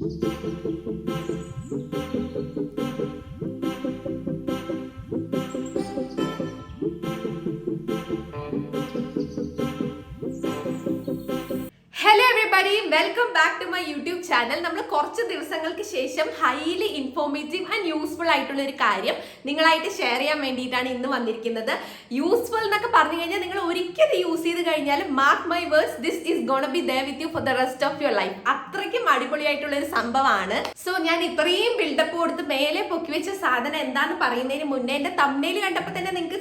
Hello everybody, welcome back to my YouTube channel. നമ്മൾ കുറച്ച് ദിവസങ്ങൾക്ക് ശേഷം ഹൈലി ഇൻഫോർമേറ്റീവ് ആൻഡ് യൂസ്ഫുൾ ആയിട്ടുള്ള ഒരു കാര്യം നിങ്ങളായിട്ട് ഷെയർ ചെയ്യാൻ വേണ്ടിയിട്ടാണ് ഇന്ന് വന്നിരിക്കുന്നത്. യൂസ്ഫുൾ എന്നൊക്കെ പറഞ്ഞു കഴിഞ്ഞാൽ നിങ്ങൾ ഒരിക്കലും യൂസ് ചെയ്ത് കഴിഞ്ഞാൽ mark my words, this is gonna be there with you for the rest of your life. അത്രയ്ക്കും അടിപൊളിയായിട്ടുള്ള ഒരു സംഭവമാണ്. സോ ഞാൻ ഇത്രയും ബിൽഡപ്പ് കൊടുത്ത് മേലെ പൊക്കി വെച്ച സാധനം എന്താന്ന് പറയുന്നതിന് മുന്നേ എന്റെ തംബ്നെയിൽ കണ്ടപ്പോൾ തന്നെ നിങ്ങൾക്ക്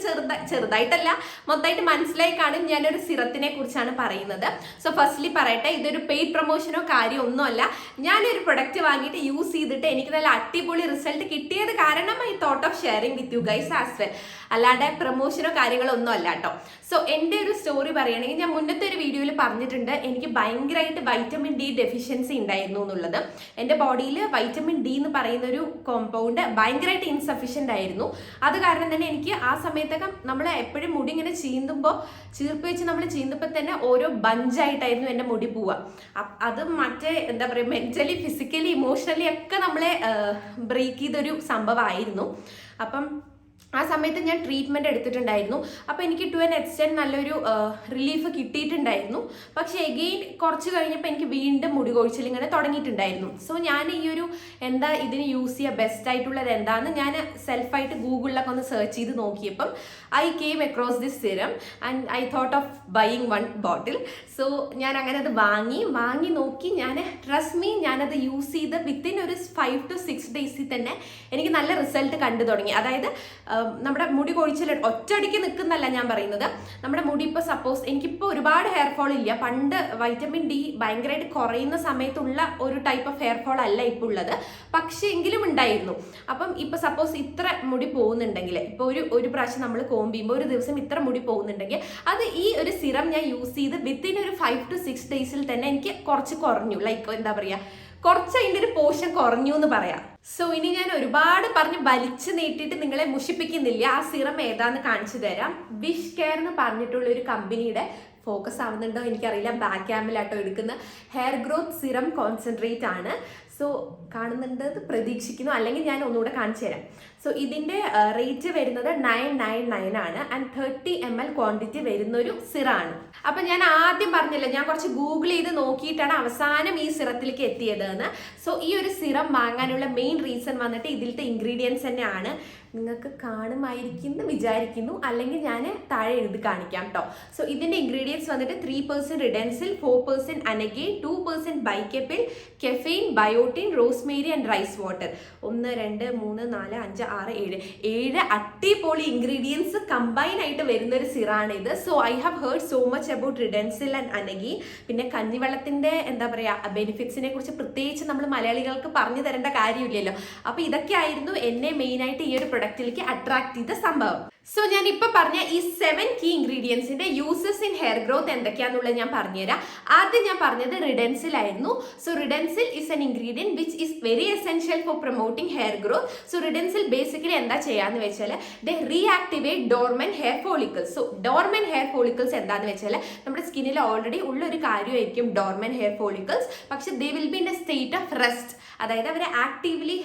ചെറുതായിട്ടല്ല മൊത്തമായിട്ട് മനസ്സിലായി കാണും ഞാനൊരു സിറത്തിനെ കുറിച്ചാണ് പറയുന്നത്. സോ ഫസ്റ്റ്ലി പറയട്ടെ, ഇതൊരു പെയ്ഡ് പ്രൊമോഷനോ കാര്യം ഒന്നുമല്ല. ഞാനൊരു പ്രൊഡക്റ്റ് വാങ്ങിയിട്ട് യൂസ് ചെയ്തിട്ട് എനിക്ക് നല്ല അടിപൊളി റിസൾട്ട് കിട്ടിയത് കാരണം I thought of sharing with you guys as well. അല്ലാതെ പ്രൊമോഷനോ കാര്യങ്ങളോ ഒന്നും അല്ല കേട്ടോ. സോ എൻ്റെ ഒരു സ്റ്റോറി പറയുകയാണെങ്കിൽ, ഞാൻ മുന്നത്തെ ഒരു വീഡിയോയിൽ പറഞ്ഞിട്ടുണ്ട് എനിക്ക് ഭയങ്കരമായിട്ട് വൈറ്റമിൻ ഡി ഡെഫിഷ്യൻസി ഉണ്ടായിരുന്നു എന്നുള്ളത്. എൻ്റെ ബോഡിയിൽ വൈറ്റമിൻ ഡി എന്ന് പറയുന്ന ഒരു കോമ്പൗണ്ട് ഭയങ്കരമായിട്ട് ഇൻസഫിഷ്യൻ്റ് ആയിരുന്നു. അത് കാരണം തന്നെ എനിക്ക് ആ സമയത്തൊക്കെ നമ്മൾ എപ്പോഴും മുടി ഇങ്ങനെ ചീർപ്പ് വെച്ച് നമ്മൾ ചീന്തുമ്പോൾ തന്നെ ഓരോ ബഞ്ചായിട്ടായിരുന്നു എൻ്റെ മുടി പോവുക. അത് മറ്റേ എന്താ പറയുക, മെന്റലി ഫിസിക്കലി ഇമോഷണലി ഒക്കെ നമ്മളെ ബ്രേക്ക് ചെയ്തൊരു സംഭവമായിരുന്നു. അപ്പം ആ സമയത്ത് ഞാൻ ട്രീറ്റ്മെൻറ്റ് എടുത്തിട്ടുണ്ടായിരുന്നു. അപ്പോൾ എനിക്ക് ടു ആൻ എക്സ്റ്റെൻറ്റ് നല്ലൊരു റിലീഫ് കിട്ടിയിട്ടുണ്ടായിരുന്നു. പക്ഷേ എഗെയിൻ കുറച്ച് കഴിഞ്ഞപ്പോൾ എനിക്ക് വീണ്ടും മുടി കൊഴിച്ചിൽ ഇങ്ങനെ തുടങ്ങിയിട്ടുണ്ടായിരുന്നു. സോ ഞാൻ ഈ ഒരു എന്താ ഇതിന് യൂസ് ചെയ്യുക ബെസ്റ്റ് ആയിട്ടുള്ളത് എന്താണെന്ന് ഞാൻ സെൽഫായിട്ട് ഗൂഗിളിലൊക്കെ ഒന്ന് സെർച്ച് ചെയ്ത് നോക്കിയപ്പം I came across this serum and I thought of buying one bottle. So ഞാൻ അങ്ങനെ അത് വാങ്ങി നോക്കി. ഞാൻ ട്രസ്റ്റ് മീ, ഞാനത് യൂസ് ചെയ്ത് വിത്തിൻ ഒരു 5 to 6 ഡേയ്സിൽ തന്നെ എനിക്ക് നല്ല റിസൾട്ട് കണ്ടു തുടങ്ങി. അതായത് നമ്മുടെ മുടി കൊഴിച്ചിൽ ഒറ്റയടിക്ക് നിൽക്കുന്നല്ല ഞാൻ പറയുന്നത്. നമ്മുടെ മുടി ഇപ്പോൾ സപ്പോസ് എനിക്കിപ്പോൾ ഒരുപാട് ഹെയർ ഫോൾ ഇല്ല. പണ്ട് വൈറ്റമിൻ ഡി ഭയങ്കരമായിട്ട് കുറയുന്ന സമയത്തുള്ള ഒരു ടൈപ്പ് ഓഫ് ഹെയർ ഫോൾ അല്ല ഇപ്പോൾ ഉള്ളത്, പക്ഷേ എങ്കിലും ഉണ്ടായിരുന്നു. അപ്പം ഇപ്പോൾ സപ്പോസ് ഇത്ര മുടി പോകുന്നുണ്ടെങ്കിൽ, ഇപ്പോൾ ഒരു പ്രാവശ്യം നമ്മൾ കോമ്പ് ചെയ്യുമ്പോൾ ഒരു ദിവസം ഇത്ര മുടി പോകുന്നുണ്ടെങ്കിൽ അത് ഈ ഒരു സിറം ഞാൻ യൂസ് ചെയ്ത് വിത്തിൻ ഒരു 5 to 6 ഡേയ്സിൽ തന്നെ എനിക്ക് കുറച്ച് കുറഞ്ഞു. ലൈക്ക് എന്താ പറയുക, കുറച്ച് അതിൻ്റെ ഒരു പോർഷൻ കുറഞ്ഞു എന്ന് പറയാം. സോ ഇനി ഞാൻ ഒരുപാട് പറഞ്ഞ് വലിച്ചു നീട്ടിയിട്ട് നിങ്ങളെ മുഷിപ്പിക്കുന്നില്ല. ആ സിറം ഏതാന്ന് കാണിച്ചു തരാം. വിഷ് കെയർ എന്ന് പറഞ്ഞിട്ടുള്ള ഒരു കമ്പനിയുടെ, ഫോക്കസ് ആവുന്നുണ്ടോ എനിക്കറിയില്ല, ബാക്ക് ക്യാമിലാട്ടോ എടുക്കുന്ന ഹെയർ ഗ്രോത്ത് സിറം കോൺസെൻട്രേറ്റ് ആണ്. സോ കാണുന്നുണ്ട് പ്രതീക്ഷിക്കുന്നു, അല്ലെങ്കിൽ ഞാൻ ഒന്നുകൂടെ കാണിച്ചു തരാം. സോ ഇതിൻ്റെ റേറ്റ് വരുന്നത് 999 ആണ് ആൻഡ് 30 ml ക്വാണ്ടിറ്റി വരുന്നൊരു സിറാണ്. അപ്പം ഞാൻ ആദ്യം പറഞ്ഞല്ലോ, ഞാൻ കുറച്ച് ഗൂഗിൾ ചെയ്ത് നോക്കിയിട്ടാണ് അവസാനം ഈ സിറത്തിലേക്ക് എത്തിയതെന്ന്. സോ ഈ ഒരു സിറം വാങ്ങാനുള്ള മെയിൻ റീസൺ വന്നിട്ട് ഇതിലത്തെ ഇൻഗ്രീഡിയൻസ് തന്നെയാണ്. നിങ്ങൾക്ക് കാണുമായിരിക്കുന്നു വിചാരിക്കുന്നു, അല്ലെങ്കിൽ ഞാൻ താഴെ എഴുതി കാണിക്കാം കേട്ടോ. സോ ഇതിൻ്റെ ഇൻഗ്രീഡിയൻസ് വന്നിട്ട് 3% Redensyl, 4% Anagain, 2% Baicapil, caffeine, biotin, rosemary and rice water. 1 2 3 4 5 6 7 അടിപൊളി ഇൻഗ്രീഡിയൻസ് കമ്പൈൻ ആയിട്ട് വരുന്നൊരു സിറാണ് ഇത്. So I have heard so much about Redensyl and Anagain. പിന്നെ കഞ്ഞിവെള്ളത്തിൻ്റെ എന്താ പറയുക ബെനിഫിറ്റ്സിനെ കുറിച്ച് പ്രത്യേകിച്ച് നമ്മൾ മലയാളികൾക്ക് പറഞ്ഞു തരേണ്ട കാര്യമില്ലല്ലോ. അപ്പോൾ ഇതൊക്കെ ആയിരുന്നു എന്നെ മെയിനായിട്ട് ഈ ഒരു പ്രൊഡക്റ്റിലേക്ക് അട്രാക്ട് ചെയ്ത സംഭവം. സോ ഞാൻ ഇപ്പൊ പറഞ്ഞ ഈ 7 കീ ഇൻഗ്രീഡിയൻസിന്റെ യൂസസ് ഇൻ ഹെയർ ഗ്രോത്ത് എന്തൊക്കെയാണെന്നുള്ളത് ഞാൻ പറഞ്ഞുതരാം. ആദ്യം ഞാൻ പറഞ്ഞത് റിഡൻസിൽ ആയിരുന്നു. So Redensyl is an ingredient which is very essential for promoting hair growth. So Redensyl basically എന്താ ചെയ്യാന്ന് വെച്ചാൽ they reactivate dormant hair follicles. So dormant hair follicles എന്താന്ന് വെച്ചാൽ നമ്മുടെ സ്കിന്നിൽ ഓൾറെഡി ഉള്ള ഒരു കാര്യമായിരിക്കും ഡോർമൻ ഹെയർ ഫോളിക്കിൾസ്. പക്ഷെ they will be in a state of rest. അതായത് അവർ ആക്റ്റീവ്ലി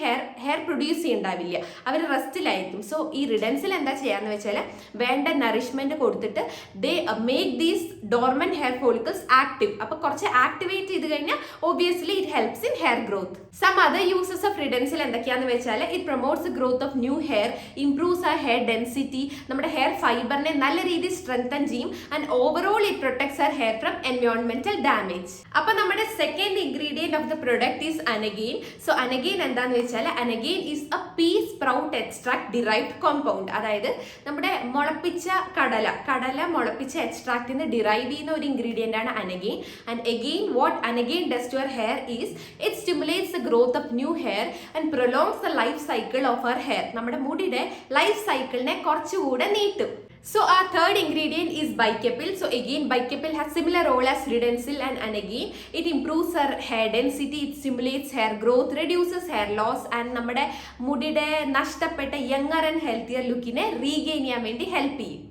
ഹെയർ പ്രൊഡ്യൂസ് ചെയ്യുന്നുണ്ടാവില്ല, അവർ റെസ്റ്റിലായിരിക്കും. സോ ഈ റിഡൻസിൽ എന്താ ചെയ്യാന്ന് വെച്ചാൽ വേണ്ട നറിഷ്മെന്റ് കൊടുത്തിട്ട് they make these dormant hair follicles active. അപ്പൊ കുറച്ച് ആക്ടിവേറ്റ് ചെയ്ത് കഴിഞ്ഞാൽ obviously it helps in hair growth. Some other uses of Redensyl എന്തൊക്കെയാന്ന് വെച്ചാൽ it promotes growth of new hair, improves ആ ഹെയർ ഡെൻസിറ്റി, നമ്മുടെ ഹെയർ ഫൈബറിനെ നല്ല രീതിയിൽ സ്ട്രെങ്തൻ ചെയ്യും and overall it protects our hair from എൻവയോൺമെന്റൽ ഡാമേജ്. അപ്പൊ നമ്മുടെ second ingredient of the product is Anagain. So Anagain എന്താന്ന് വെച്ചാൽ Anagain is a pea sprout extract derived compound. അതായത് നമ്മുടെ മുളപ്പിച്ച കടല മുളപ്പിച്ച എക്സ്ട്രാക്റ്റിൽ നിന്ന് ഡിറൈവ് ചെയ്യുന്ന ഒരു ഇൻഗ്രീഡിയൻ്റ് ആണ് Anagain. And again what Anagain does to our hair is it stimulates the growth of new hair and prolongs the life cycle of our hair. നമ്മുടെ മുടിയുടെ life സൈക്കിളിനെ കുറച്ചുകൂടെ നീട്ടും. So our third ingredient is bicapil. So again bicapil has similar role as ridensil and anagine. It improves our hair density, it stimulates hair growth, reduces hair loss and നമ്മുടെ മുടിയുടെ നഷ്ടപ്പെട്ട younger and healthier ലുക്കിനെ regain ചെയ്യാൻ വേണ്ടി help ചെയ്യും.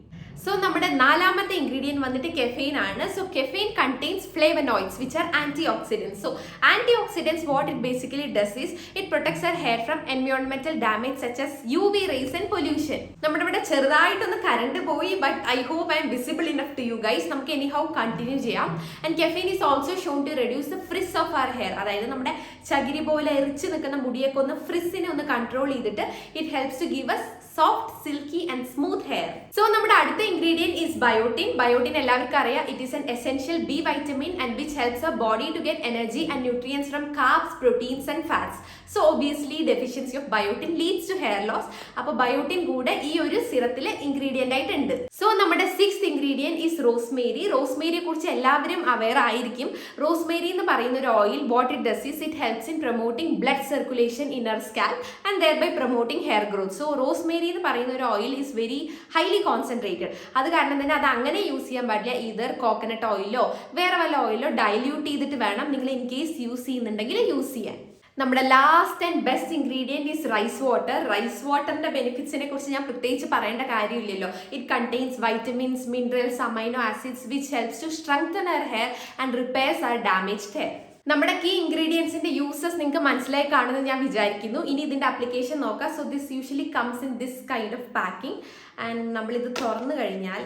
So നമ്മുടെ നാലാമത്തെ ingredient വന്നിട്ട് caffeine ആണ്. So caffeine contains flavonoids which are anti oxidants. So anti oxidants what it basically does is it protects our hair from എൻവയോൺമെന്റൽ damage such as UV rays and pollution. നമ്മുടെ ഇവിടെ ചെറുതായിട്ടൊന്ന് current പോയി, but I hope I am visible enough to you guys. നമുക്ക് anyhow continue ചെയ്യാം. And caffeine is also shown to reduce the frizz of our hair. അതായത് നമ്മുടെ ചകിരി പോലെ എറിച്ച് നിൽക്കുന്ന മുടിയൊക്കെ ഒന്ന് ഫ്രിസിനെ ഒന്ന് കൺട്രോൾ ചെയ്തിട്ട് it helps to give us soft, silky and smooth hair. So നമ്മുടെ അടുത്ത ingredient is biotin. Biotin എല്ലാവർക്കും അറിയാം, it is an essential B vitamin and which helps our body to get energy and nutrients from carbs, proteins and fats. So obviously deficiency of biotin leads to hair loss. അപ്പോൾ biotin കൂടെ ഈ ഒരു സിറത്തിലെ ingredient ആയിട്ടുണ്ട്. So നമ്മുടെ 6th ingredient is rosemary. റോസ്മേരിയെ കുറിച്ച് എല്ലാവരും aware ആയിരിക്കും. Rosemary എന്ന് പറയുന്ന ഒരു oil what it does is it helps in promoting blood circulation in our scalp and thereby promoting hair growth. So rosemary എന്ന് പറയുന്ന ഒരു oil is very highly concentrated. അത് കാരണം തന്നെ അത് അങ്ങനെ യൂസ് ചെയ്യാൻ പാടില്ല. ഇതർ കോക്കനട്ട് ഓയിലോ വേറെ വല്ല ഓയിലോ ഡൈല്യൂട്ട് ചെയ്തിട്ട് വേണം നിങ്ങൾ ഇൻ കേസ് യൂസ് ചെയ്യുന്നുണ്ടെങ്കിൽ യൂസ് ചെയ്യാൻ. നമ്മുടെ last and best ingredient is rice water. Rice വാട്ടറിന്റെ ബെനിഫിറ്റ്സിനെ കുറിച്ച് ഞാൻ പ്രത്യേകിച്ച് പറയേണ്ട കാര്യമില്ലല്ലോ. It contains vitamins, minerals, amino acids which helps to strengthen our hair and repairs our damaged hair. നമ്മുടെ കീ ഇൻഗ്രീഡിയൻസിന്റെ യൂസസ് നിങ്ങൾക്ക് മനസ്സിലായി കാണുമെന്ന് ഞാൻ വിചാരിക്കുന്നു. ഇനി ഇതിന്റെ ആപ്ലിക്കേഷൻ നോക്കാം. So this usually comes in this kind of packing and നമ്മളിത് തുറന്നു കഴിഞ്ഞാൽ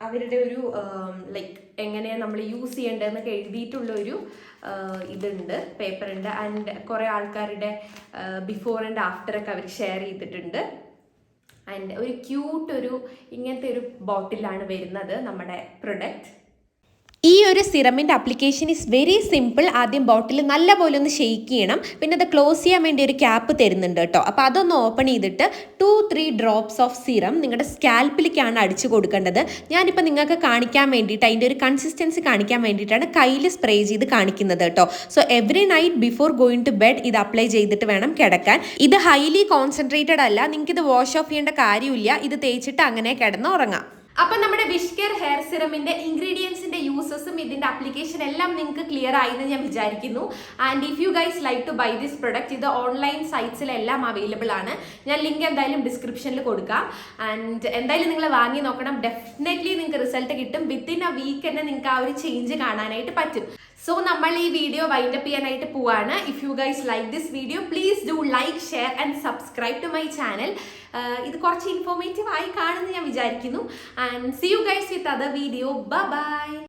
അവരുടെ ഒരു ലൈക്ക് എങ്ങനെയാണ് നമ്മൾ യൂസ് ചെയ്യേണ്ടതെന്നൊക്കെ എഴുതിയിട്ടുള്ള ഒരു ഇതുണ്ട്, പേപ്പർ ഉണ്ട്. ആൻഡ് കുറേ ആൾക്കാരുടെ ബിഫോർ ആൻഡ് ആഫ്റ്റർ ഒക്കെ അവർ ഷെയർ ചെയ്തിട്ടുണ്ട്. ആൻഡ് ഒരു ക്യൂട്ട് ഒരു ഇങ്ങനത്തെ ഒരു ബോട്ടിലാണ് വരുന്നത് നമ്മുടെ പ്രൊഡക്റ്റ്. ഈ ഒരു സിറമിൻ്റെ ആപ്ലിക്കേഷൻ ഈസ് വെരി സിമ്പിൾ. ആദ്യം ബോട്ടിൽ നല്ലപോലെ ഒന്ന് ഷെയ്ക്ക് ചെയ്യണം. പിന്നെ അത് ക്ലോസ് ചെയ്യാൻ വേണ്ടി ഒരു ക്യാപ്പ് തരുന്നുണ്ട് കേട്ടോ. അപ്പോൾ അതൊന്ന് ഓപ്പൺ ചെയ്തിട്ട് 2-3 ഡ്രോപ്സ് ഓഫ് സിറം നിങ്ങളുടെ സ്കാൽപ്പിലേക്കാണ് അടിച്ചു കൊടുക്കേണ്ടത്. ഞാനിപ്പോൾ നിങ്ങൾക്ക് കാണിക്കാൻ വേണ്ടിയിട്ട് അതിൻ്റെ ഒരു കൺസിസ്റ്റൻസി കാണിക്കാൻ വേണ്ടിയിട്ടാണ് കയ്യിൽ സ്പ്രേ ചെയ്ത് കാണിക്കുന്നത് കേട്ടോ. So every night before going to bed ഇത് അപ്ലൈ ചെയ്തിട്ട് വേണം കിടക്കാൻ. ഇത് ഹൈലി കോൺസെൻട്രേറ്റഡ് അല്ല, നിങ്ങൾക്ക് ഇത് വാഷ് ഓഫ് ചെയ്യേണ്ട കാര്യമില്ല. ഇത് തേച്ചിട്ട് അങ്ങനെ കിടന്ന് ഉറങ്ങാം. അപ്പൊ നമ്മുടെ വിഷ് കെയർ ഹെയർ സിറമിന്റെ ഇൻഗ്രീഡിയൻസിന്റെ യൂസസും ഇതിന്റെ ആപ്ലിക്കേഷൻ എല്ലാം നിങ്ങൾക്ക് ക്ലിയർ ആയെന്ന് ഞാൻ വിചാരിക്കുന്നു. And if you guys like to buy this product, ഇത് ഓൺലൈൻ സൈറ്റ്സിലെല്ലാം അവൈലബിൾ ആണ്. ഞാൻ ലിങ്ക് എന്തായാലും ഡിസ്ക്രിപ്ഷനിൽ കൊടുക്കാം. ആൻഡ് എന്തായാലും നിങ്ങൾ വാങ്ങി നോക്കണം. ഡെഫിനറ്റ്ലി നിങ്ങൾക്ക് റിസൾട്ട് കിട്ടും. വിത്തിൻ എ വീക്ക് തന്നെ നിങ്ങൾക്ക് ആ ഒരു ചേഞ്ച് കാണാനായിട്ട് പറ്റും. സോ നമ്മൾ ഈ വീഡിയോ വൈൻഡപ്പ് ചെയ്യാനായിട്ട് പോവാണ്. If you guys like this video please do like, share and subscribe to my channel. ഇത് കുറച്ച് ഇൻഫോർമേറ്റീവ് ആയി കാണുമെന്ന് ഞാൻ വിചാരിക്കുന്നു. And see you guys with other video. Bye by.